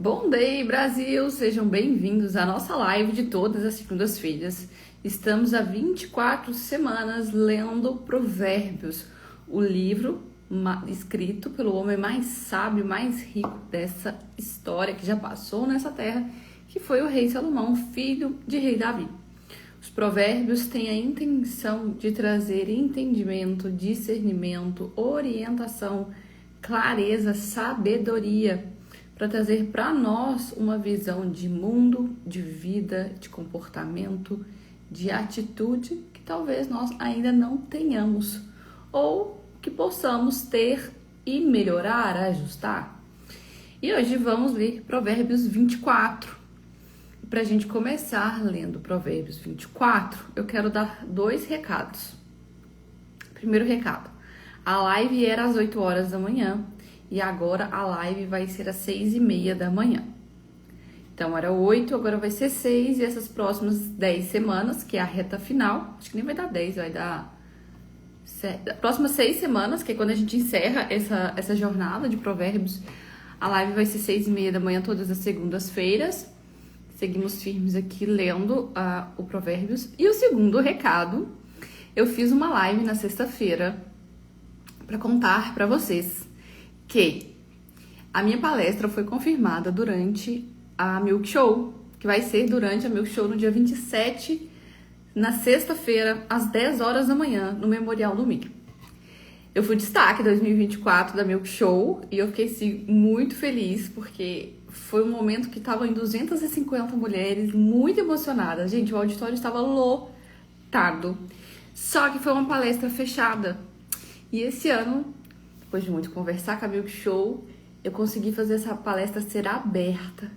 Bom day, Brasil! Sejam bem-vindos à nossa live de todas as segundas-feiras. Estamos há 24 semanas lendo Provérbios, o livro escrito pelo homem mais sábio, mais rico dessa história que já passou nessa terra, que foi o rei Salomão, filho de rei Davi. Os provérbios têm a intenção de trazer entendimento, discernimento, orientação, clareza, sabedoria, para trazer para nós uma visão de mundo, de vida, de comportamento, de atitude que talvez nós ainda não tenhamos ou que possamos ter e melhorar, ajustar. E hoje vamos ler Provérbios 24. Para a gente começar lendo Provérbios 24, eu quero dar 2 recados. Primeiro recado, a live era às 8 horas da manhã e agora a live vai ser às 6:30 da manhã. Então era 8, agora vai ser 6 e essas próximas 10 semanas, que é a reta final, acho que nem vai dar 10, vai dar... Próximas 6 semanas, que é quando a gente encerra essa jornada de provérbios, a live vai ser 6:30 da manhã todas as segundas-feiras. Seguimos firmes aqui lendo o Provérbios. E o segundo recado, eu fiz uma live na sexta-feira para contar para vocês que a minha palestra foi confirmada durante a Milk Show, que vai ser durante a Milk Show no dia 27, na sexta-feira, às 10 horas da manhã, no Memorial do Mickey. Eu fui destaque 2024 da Milk Show e eu fiquei assim, muito feliz, porque foi um momento que estavam em 250 mulheres, muito emocionadas. Gente, o auditório estava lotado. Só que foi uma palestra fechada. E esse ano, depois de muito conversar com a Milk Show, eu consegui fazer essa palestra ser aberta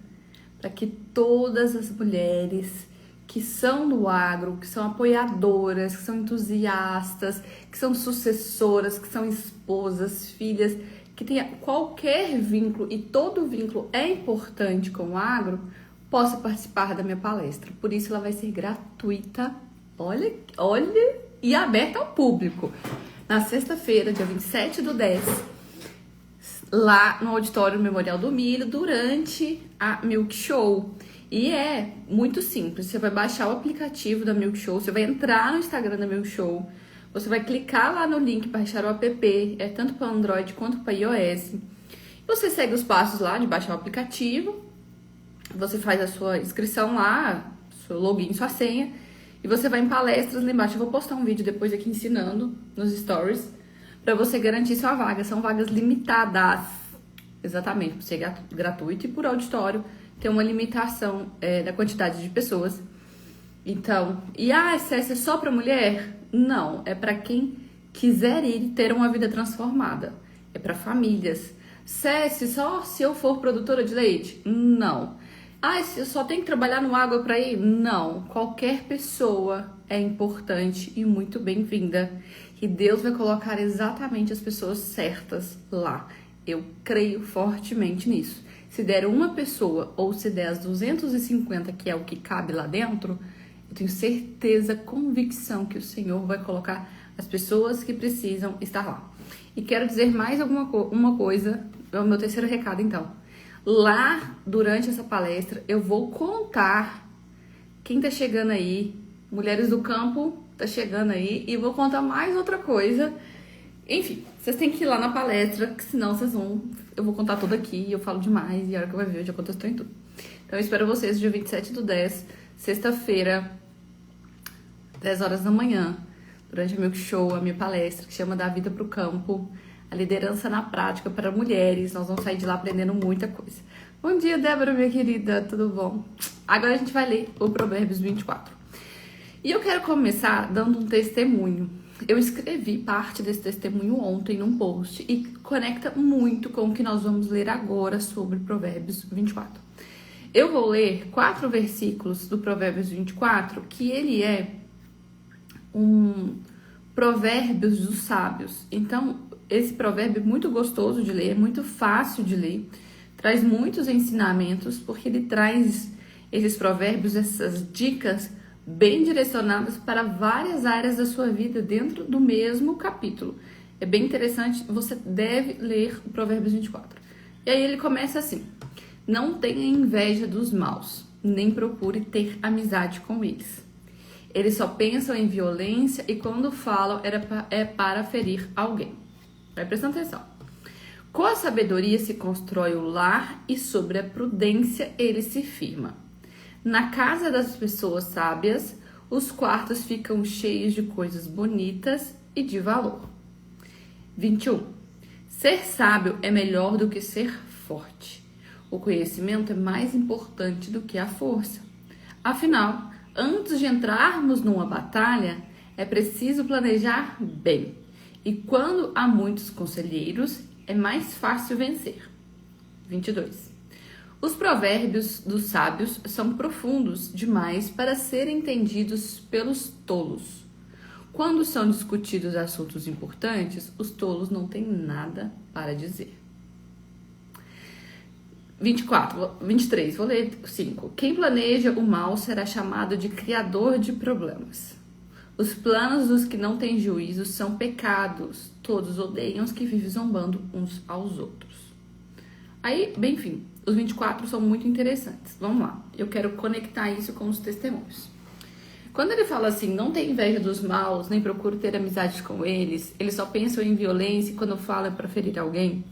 para que todas as mulheres que são do agro, que são apoiadoras, que são entusiastas, que são sucessoras, que são esposas, filhas, que tenha qualquer vínculo, e todo vínculo é importante com o agro, possa participar da minha palestra. Por isso ela vai ser gratuita, olha, e aberta ao público. Na sexta-feira, dia 27/10, lá no Auditório Memorial do Milho, durante a Milk Show. E é muito simples, você vai baixar o aplicativo da Milk Show, você vai entrar no Instagram da Milk Show, você vai clicar lá no link para baixar o app, é tanto para Android quanto para iOS. Você segue os passos lá de baixar o aplicativo, você faz a sua inscrição lá, seu login, sua senha, e você vai em palestras lá embaixo. Eu vou postar um vídeo depois aqui ensinando nos stories, para você garantir sua vaga. São vagas limitadas, exatamente, por ser gratuito e por auditório tem uma limitação da quantidade de pessoas. Então, essa é só para mulher? Não, é para quem quiser ir ter uma vida transformada. É para famílias. Só se eu for produtora de leite? Não. Eu só tenho que trabalhar no agro para ir? Não. Qualquer pessoa é importante e muito bem-vinda. E Deus vai colocar exatamente as pessoas certas lá. Eu creio fortemente nisso. Se der uma pessoa ou se der as 250, que é o que cabe lá dentro, eu tenho certeza, convicção que o Senhor vai colocar as pessoas que precisam estar lá. E quero dizer mais uma coisa, é o meu terceiro recado então. Lá, durante essa palestra, eu vou contar quem tá chegando aí, Mulheres do Campo tá chegando aí, e vou contar mais outra coisa. Enfim, vocês têm que ir lá na palestra, que senão eu vou contar tudo aqui, eu falo demais, e a hora que eu vou ver, eu já contestou em tudo. Então eu espero vocês dia 27/10, sexta-feira, 10 horas da manhã, durante a Milk Show, a minha palestra, que chama Da Vida pro Campo, a liderança na prática para mulheres. Nós vamos sair de lá aprendendo muita coisa. Bom dia, Débora, minha querida, tudo bom? Agora a gente vai ler o Provérbios 24. E eu quero começar dando um testemunho. Eu escrevi parte desse testemunho ontem num post e conecta muito com o que nós vamos ler agora sobre Provérbios 24. Eu vou ler 4 versículos do Provérbios 24, que ele é um Provérbios dos sábios. Então, esse provérbio é muito gostoso de ler, é muito fácil de ler, traz muitos ensinamentos, porque ele traz esses provérbios, essas dicas bem direcionadas para várias áreas da sua vida dentro do mesmo capítulo. É bem interessante, você deve ler o Provérbios 24. E aí ele começa assim: Não tenha inveja dos maus, nem procure ter amizade com eles. Eles só pensam em violência e quando falam é para ferir alguém. Vai prestando atenção. Com a sabedoria se constrói o lar e sobre a prudência ele se firma. Na casa das pessoas sábias, os quartos ficam cheios de coisas bonitas e de valor. 21. Ser sábio é melhor do que ser forte. O conhecimento é mais importante do que a força. Afinal, antes de entrarmos numa batalha, é preciso planejar bem. E quando há muitos conselheiros, é mais fácil vencer. 22. Os provérbios dos sábios são profundos demais para serem entendidos pelos tolos. Quando são discutidos assuntos importantes, os tolos não têm nada para dizer. 23, vou ler 5. Quem planeja o mal será chamado de criador de problemas. Os planos dos que não têm juízo são pecados. Todos odeiam os que vivem zombando uns aos outros. Aí, bem, enfim, os 24 são muito interessantes. Vamos lá, eu quero conectar isso com os testemunhos. Quando ele fala assim, não tem inveja dos maus, nem procure ter amizade com eles, eles só pensam em violência e quando falam é para ferir alguém.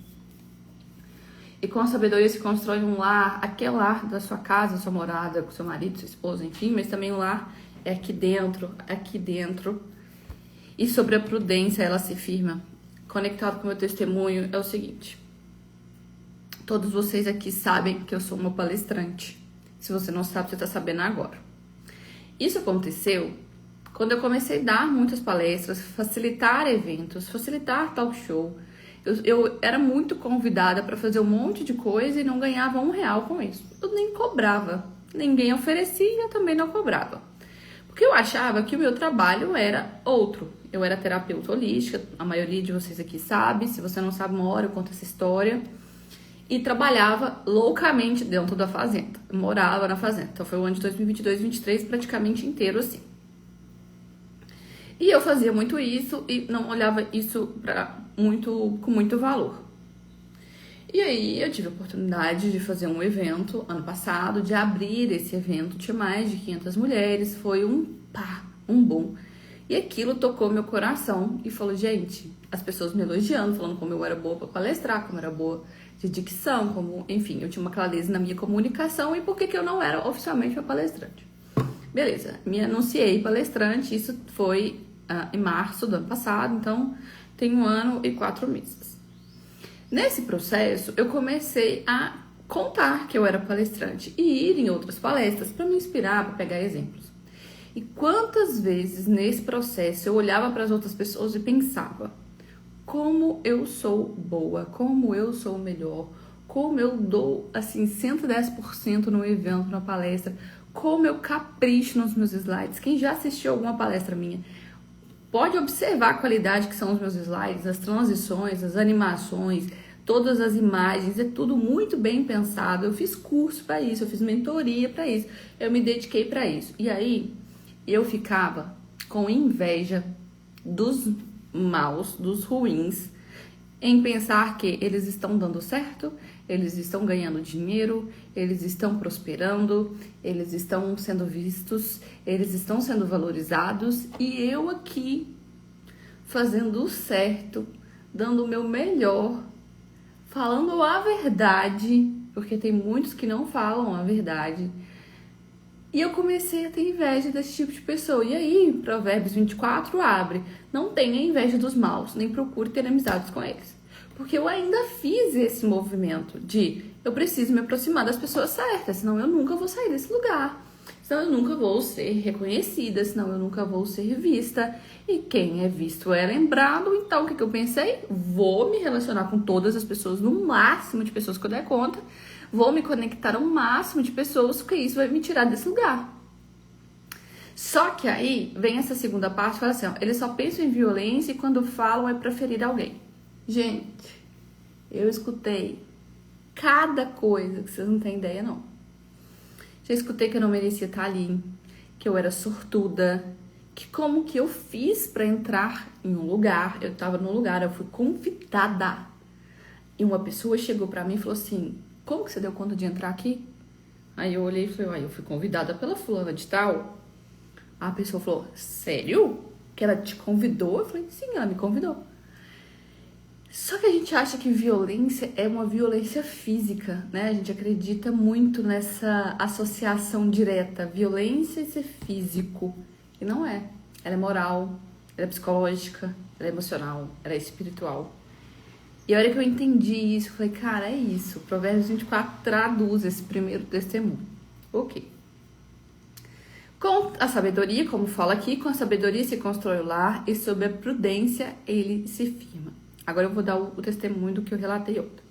E com a sabedoria se constrói um lar, aquele lar da sua casa, sua morada, com seu marido, sua esposa, enfim, mas também o lar é aqui dentro. E sobre a prudência, ela se firma. Conectado com o meu testemunho, é o seguinte. Todos vocês aqui sabem que eu sou uma palestrante. Se você não sabe, você está sabendo agora. Isso aconteceu quando eu comecei a dar muitas palestras, facilitar eventos, facilitar talk show. Eu era muito convidada para fazer um monte de coisa e não ganhava R$1 com isso. Eu nem cobrava. Ninguém oferecia, eu também não cobrava. Porque eu achava que o meu trabalho era outro. Eu era terapeuta holística, a maioria de vocês aqui sabe. Se você não sabe, uma hora eu conto essa história. E trabalhava loucamente dentro da fazenda. Eu morava na fazenda. Então foi o ano de 2022, 2023 praticamente inteiro assim. E eu fazia muito isso e não olhava isso com muito valor. E aí eu tive a oportunidade de fazer um evento ano passado, de abrir esse evento. Tinha mais de 500 mulheres, foi um boom. E aquilo tocou meu coração e falou, gente, as pessoas me elogiando, falando como eu era boa para palestrar, como eu era boa de dicção, como, enfim, eu tinha uma clareza na minha comunicação e por que eu não era oficialmente uma palestrante. Beleza, me anunciei palestrante, isso foi em março do ano passado, então tem 1 ano e 4 meses. Nesse processo, eu comecei a contar que eu era palestrante e ir em outras palestras para me inspirar, para pegar exemplos. E quantas vezes nesse processo eu olhava para as outras pessoas e pensava como eu sou boa, como eu sou melhor, como eu dou assim 110% no evento, na palestra, como eu capricho nos meus slides. Quem já assistiu alguma palestra minha pode observar a qualidade que são os meus slides, as transições, as animações, todas as imagens, é tudo muito bem pensado. Eu fiz curso para isso, eu fiz mentoria para isso, eu me dediquei para isso. E aí eu ficava com inveja dos maus, dos ruins, em pensar que eles estão dando certo, eles estão ganhando dinheiro, eles estão prosperando, eles estão sendo vistos, eles estão sendo valorizados e eu aqui fazendo o certo, dando o meu melhor, falando a verdade, porque tem muitos que não falam a verdade. E eu comecei a ter inveja desse tipo de pessoa. E aí, Provérbios 24 abre: não tenha inveja dos maus, nem procure ter amizades com eles. Porque eu ainda fiz esse movimento de eu preciso me aproximar das pessoas certas, senão eu nunca vou sair desse lugar. Senão eu nunca vou ser reconhecida, senão eu nunca vou ser vista. E quem é visto é lembrado. Então, o que eu pensei? Vou me relacionar com todas as pessoas, no máximo de pessoas que eu der conta. Vou me conectar ao máximo de pessoas, porque isso vai me tirar desse lugar. Só que aí vem essa segunda parte e fala assim, ó, eles só pensam em violência e quando falam é pra ferir alguém. Gente, eu escutei cada coisa que vocês não têm ideia, não. Já escutei que eu não merecia estar ali, que eu era sortuda, que como que eu fiz pra entrar em um lugar, eu tava num lugar, eu fui convidada. E uma pessoa chegou pra mim e falou assim, como que você deu conta de entrar aqui? Aí eu olhei e falei, eu fui convidada pela fulana de tal. A pessoa falou, sério? Que ela te convidou? Eu falei, sim, ela me convidou. Só que a gente acha que violência é uma violência física, né? A gente acredita muito nessa associação direta, violência e ser físico. E não é. Ela é moral, ela é psicológica, ela é emocional, ela é espiritual. E a hora que eu entendi isso, eu falei, cara, é isso. Provérbios 24 traduz esse primeiro testemunho. Ok. Com a sabedoria, como fala aqui, com a sabedoria se constrói o lar e sob a prudência ele se firma. Agora eu vou dar o testemunho do que eu relatei ontem.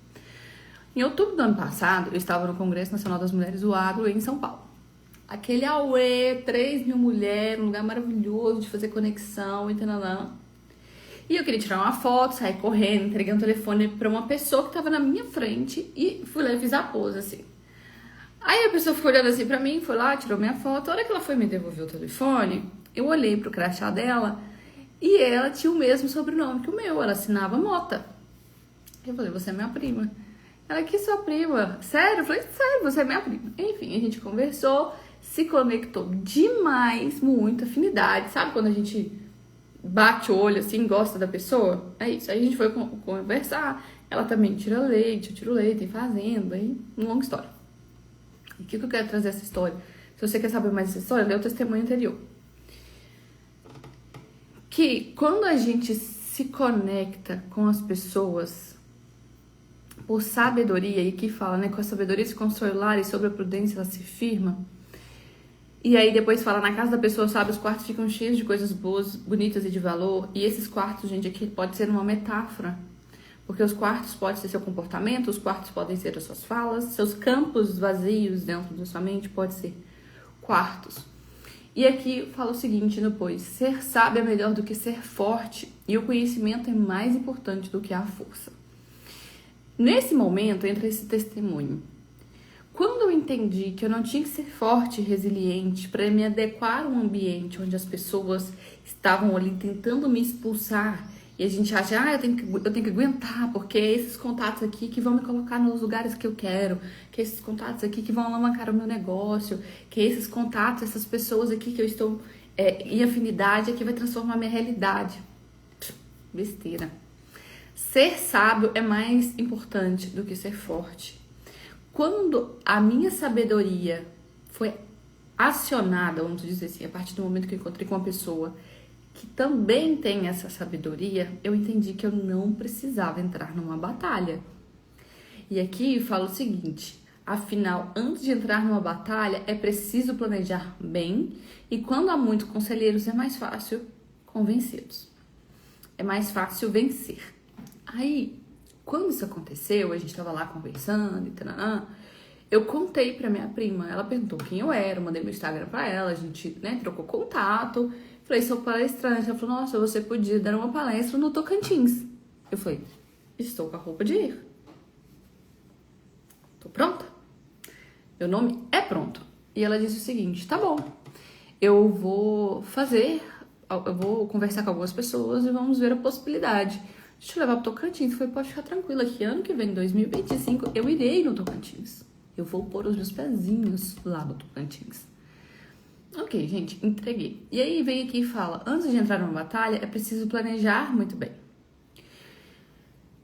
Em outubro do ano passado, eu estava no Congresso Nacional das Mulheres do Agro em São Paulo. Aquele auê, 3.000 mulheres, um lugar maravilhoso de fazer conexão e tal. E eu queria tirar uma foto, sair correndo, entreguei um telefone para uma pessoa que estava na minha frente e fui lá e fiz a pose, assim. Aí a pessoa ficou olhando assim pra mim, foi lá, tirou minha foto. A hora que ela foi me devolver o telefone, eu olhei pro crachá dela e ela tinha o mesmo sobrenome que o meu, ela assinava Mota. Eu falei, você é minha prima. Ela, que sua prima? Sério? Eu falei, sério, você é minha prima. Enfim, a gente conversou, se conectou demais, muita afinidade. Sabe quando a gente bate o olho assim, gosta da pessoa? É isso. Aí a gente foi conversar. Ela também tira leite, eu tiro leite, tem fazenda, aí uma longa história. E o que eu quero trazer essa história? Se você quer saber mais dessa história, lê o testemunho anterior. Que quando a gente se conecta com as pessoas por sabedoria, e que fala, né, com a sabedoria se constrói o lar e sobre a prudência ela se firma. E aí depois fala, na casa da pessoa, sabe, os quartos ficam cheios de coisas boas, bonitas e de valor. E esses quartos, gente, aqui pode ser uma metáfora. Porque os quartos podem ser seu comportamento, os quartos podem ser as suas falas, seus campos vazios dentro da sua mente podem ser quartos. E aqui fala o seguinte depois, ser sábio é melhor do que ser forte e o conhecimento é mais importante do que a força. Nesse momento entra esse testemunho. Quando eu entendi que eu não tinha que ser forte e resiliente para me adequar a um ambiente onde as pessoas estavam ali tentando me expulsar, e a gente acha, eu tenho que aguentar, porque é esses contatos aqui que vão me colocar nos lugares que eu quero, que é esses contatos aqui que vão alavancar o meu negócio, que é esses contatos, essas pessoas aqui que eu estou em afinidade, é que vai transformar minha realidade. Besteira. Ser sábio é mais importante do que ser forte. Quando a minha sabedoria foi acionada, vamos dizer assim, a partir do momento que eu encontrei com uma pessoa que também tem essa sabedoria, eu entendi que eu não precisava entrar numa batalha. E aqui fala o seguinte, afinal, antes de entrar numa batalha, é preciso planejar bem, e quando há muitos conselheiros, é mais fácil convencê-los. É mais fácil vencer. Aí, quando isso aconteceu, a gente tava lá conversando e tal, eu contei pra minha prima, ela perguntou quem eu era, eu mandei meu Instagram pra ela, a gente, né, trocou contato. Falei, sou palestrante. Ela falou, nossa, você podia dar uma palestra no Tocantins. Eu falei, estou com a roupa de ir. Tô pronta? Meu nome é Pronto. E ela disse o seguinte, tá bom, eu vou conversar com algumas pessoas e vamos ver a possibilidade de te levar pro Tocantins. Eu falei, pode ficar tranquila que ano que vem, 2025, eu irei no Tocantins. Eu vou pôr os meus pezinhos lá no Tocantins. Ok, gente, entreguei. E aí vem aqui e fala, antes de entrar numa batalha, é preciso planejar muito bem.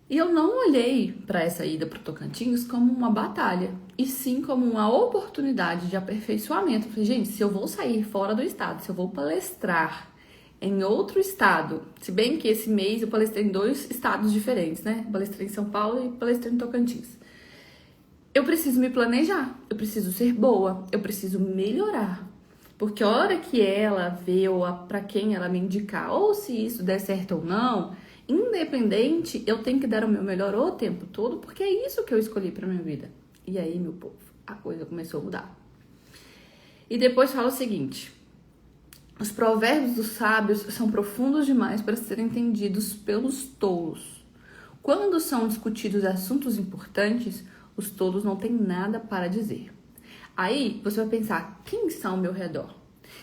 E eu não olhei para essa ida pro Tocantins como uma batalha, e sim como uma oportunidade de aperfeiçoamento. Eu falei, gente, se eu vou sair fora do estado, se eu vou palestrar em outro estado, se bem que esse mês eu palestrei em 2 estados diferentes, né? Palestrei em São Paulo e palestrei em Tocantins. Eu preciso me planejar, eu preciso ser boa, eu preciso melhorar. Porque a hora que ela vê ou para quem ela me indicar, ou se isso der certo ou não, independente, eu tenho que dar o meu melhor o tempo todo, porque é isso que eu escolhi para minha vida. E aí, meu povo, a coisa começou a mudar. E depois fala o seguinte, os provérbios dos sábios são profundos demais para serem entendidos pelos tolos. Quando são discutidos assuntos importantes, os tolos não têm nada para dizer. Aí você vai pensar, quem está ao meu redor?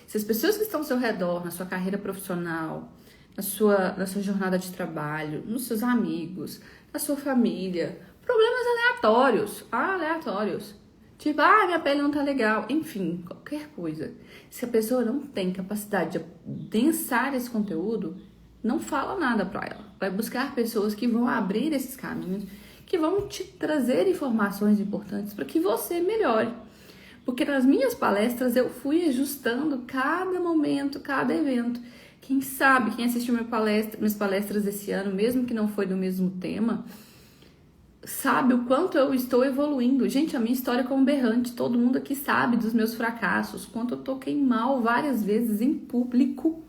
Se as pessoas que estão ao seu redor, na sua carreira profissional, na sua jornada de trabalho, nos seus amigos, na sua família, Problemas aleatórios. Tipo, minha pele não tá legal. Enfim, qualquer coisa. Se a pessoa não tem capacidade de densar esse conteúdo, não fala nada pra ela. Vai buscar pessoas que vão abrir esses caminhos, que vão te trazer informações importantes para que você melhore. Porque nas minhas palestras eu fui ajustando cada momento, cada evento. Quem sabe, quem assistiu minhas palestras esse ano, mesmo que não foi do mesmo tema, sabe o quanto eu estou evoluindo. Gente, a minha história como berrante, todo mundo aqui sabe dos meus fracassos, quanto eu toquei mal várias vezes em público.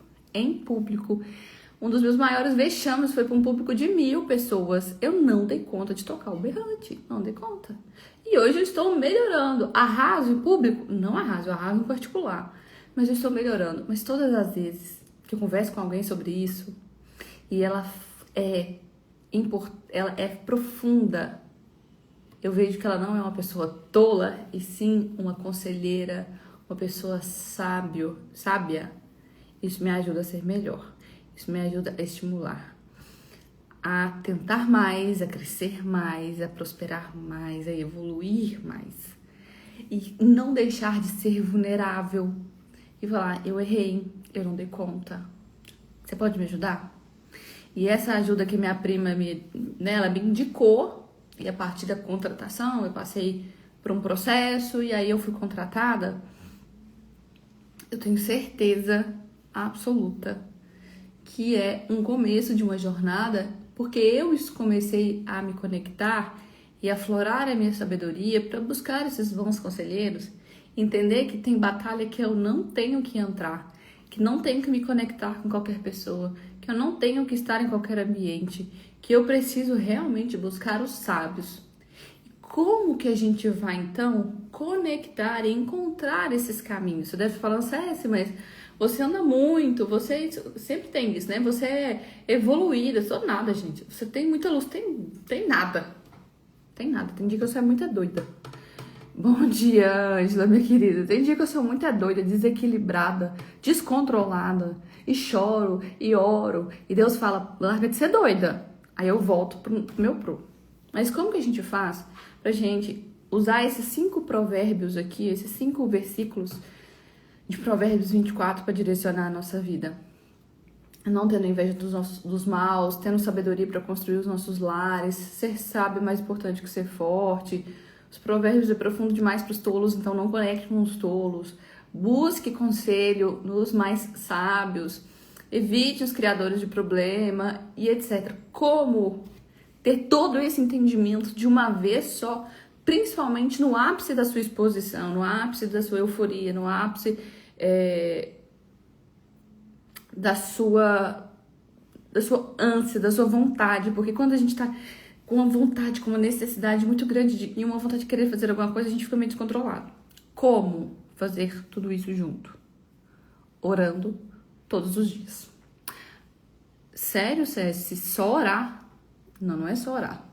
Um dos meus maiores vexames foi para um público de 1000 pessoas. Eu não dei conta de tocar o berrante, não dei conta. E hoje eu estou melhorando. Arraso em público? Não arraso, eu arraso em particular. Mas eu estou melhorando. Mas todas as vezes que eu converso com alguém sobre isso, e ela é profunda, eu vejo que ela não é uma pessoa tola, e sim uma conselheira, uma pessoa sábia. Isso me ajuda a ser melhor. Isso me ajuda a estimular, a tentar mais, a crescer mais, a prosperar mais, a evoluir mais. E não deixar de ser vulnerável e falar, eu errei, eu não dei conta. Você pode me ajudar? E essa ajuda que minha prima ela me indicou, e a partir da contratação eu passei por um processo e aí eu fui contratada. Eu tenho certeza absoluta que é um começo de uma jornada, porque eu comecei a me conectar e aflorar a minha sabedoria para buscar esses bons conselheiros, entender que tem batalha que eu não tenho que entrar, que não tenho que me conectar com qualquer pessoa, que eu não tenho que estar em qualquer ambiente, que eu preciso realmente buscar os sábios. Como que a gente vai, então, conectar e encontrar esses caminhos? Você deve falar, Cécia, mas você anda muito, você sempre tem isso, né? Você é evoluída, eu sou nada, gente. Você tem muita luz, tem nada. Tem nada, tem dia que eu sou muito doida. Bom dia, Ângela, minha querida. Tem dia que eu sou muito doida, desequilibrada, descontrolada. E choro, e oro. E Deus fala, larga de ser doida. Aí eu volto pro meu pro. Mas como que a gente faz pra gente usar esses 5 provérbios aqui, esses 5 versículos de Provérbios 24 para direcionar a nossa vida? Não tendo inveja dos maus, tendo sabedoria para construir os nossos lares, ser sábio é mais importante que ser forte. Os provérbios é profundo demais para os tolos, então não conecte com os tolos. Busque conselho nos mais sábios. Evite os criadores de problema e etc. Como ter todo esse entendimento de uma vez só, principalmente no ápice da sua exposição, no ápice da sua euforia, no ápice da sua ânsia, da sua vontade, porque quando a gente tá com uma vontade, com uma necessidade muito grande e uma vontade de querer fazer alguma coisa, a gente fica meio descontrolado. Como fazer tudo isso junto? Orando todos os dias. Sério, se só orar? Não é só orar.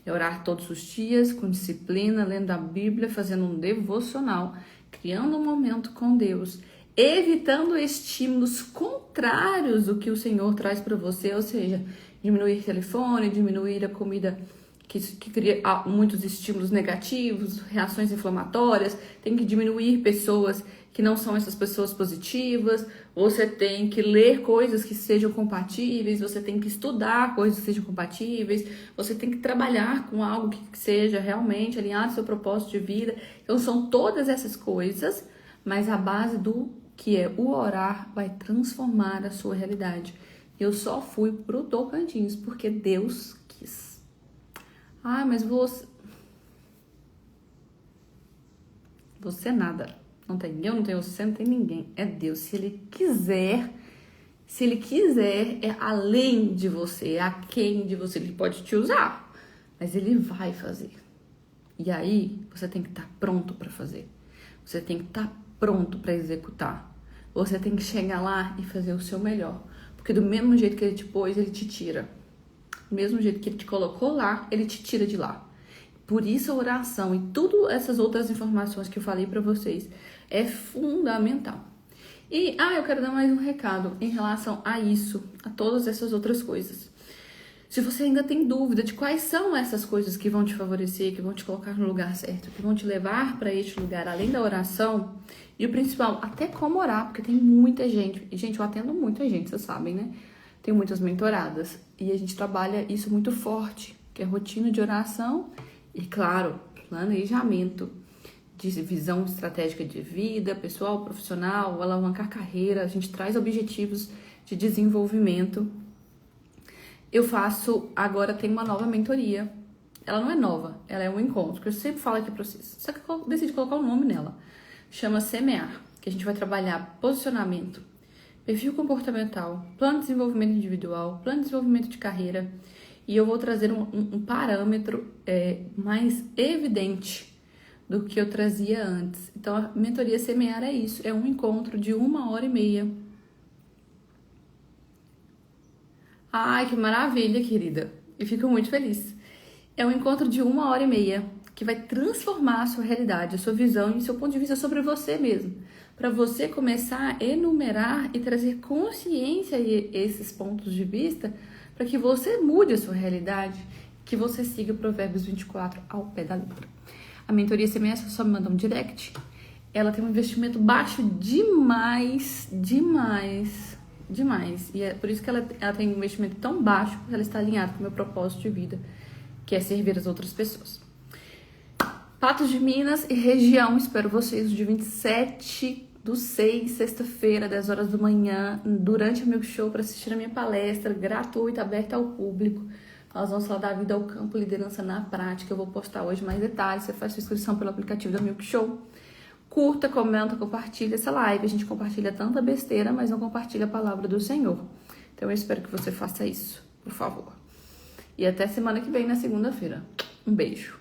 É orar todos os dias, com disciplina, lendo a Bíblia, fazendo um devocional, criando um momento com Deus, evitando estímulos contrários do que o Senhor traz para você, ou seja, diminuir telefone, diminuir a comida que cria muitos estímulos negativos, reações inflamatórias, tem que diminuir pessoas que não são essas pessoas positivas, você tem que ler coisas que sejam compatíveis, você tem que estudar coisas que sejam compatíveis, você tem que trabalhar com algo que seja realmente alinhado ao seu propósito de vida. Então são todas essas coisas, mas a base do que é o orar vai transformar a sua realidade. Eu só fui pro Tocantins porque Deus quis. Mas você nada. Não tem eu, não tem você, não tem ninguém. É Deus. Se ele quiser, é além de você, é aquém de você. Ele pode te usar, mas ele vai fazer. E aí, você tem que estar pronto para fazer. Você tem que estar pronto para executar. Você tem que chegar lá e fazer o seu melhor. Porque do mesmo jeito que ele te pôs, ele te tira. Do mesmo jeito que ele te colocou lá, ele te tira de lá. Por isso a oração e todas essas outras informações que eu falei para vocês é fundamental. E eu quero dar mais um recado em relação a isso, a todas essas outras coisas. Se você ainda tem dúvida de quais são essas coisas que vão te favorecer, que vão te colocar no lugar certo, que vão te levar para este lugar, além da oração, e o principal, até como orar, porque tem muita gente, e gente, eu atendo muita gente, vocês sabem, né? Tenho muitas mentoradas, e a gente trabalha isso muito forte, que é rotina de oração e, claro, planejamento de visão estratégica de vida, pessoal, profissional, alavancar carreira, a gente traz objetivos de desenvolvimento. Eu faço, agora tem uma nova mentoria. Ela não é nova, ela é um encontro, que eu sempre falo aqui pra vocês. Só que eu decidi colocar o nome nela. Chama Semear, que a gente vai trabalhar posicionamento, perfil comportamental, plano de desenvolvimento individual, plano de desenvolvimento de carreira. E eu vou trazer um parâmetro mais evidente do que eu trazia antes. Então, a mentoria Semear é isso, é um encontro de 1h30. Ai, que maravilha, querida. Eu fico muito feliz. É um encontro de 1h30 que vai transformar a sua realidade, a sua visão e o seu ponto de vista sobre você mesmo. Para você começar a enumerar e trazer consciência a esses pontos de vista, para que você mude a sua realidade, que você siga Provérbios 24 ao pé da letra. A mentoria Semear só me manda um direct. Ela tem um investimento baixo demais. E é por isso que ela tem um investimento tão baixo, porque ela está alinhada com o meu propósito de vida, que é servir as outras pessoas. Patos de Minas e região, espero vocês no dia 27/6, sexta-feira, 10 horas da manhã, durante o meu show, para assistir a minha palestra gratuita, aberta ao público. Nós vamos falar da vida ao campo, liderança na prática. Eu vou postar hoje mais detalhes. Você faz sua inscrição pelo aplicativo da Milk Show. Curta, comenta, compartilha essa live. A gente compartilha tanta besteira, mas não compartilha a palavra do Senhor. Então eu espero que você faça isso, por favor. E até semana que vem, na segunda-feira. Um beijo.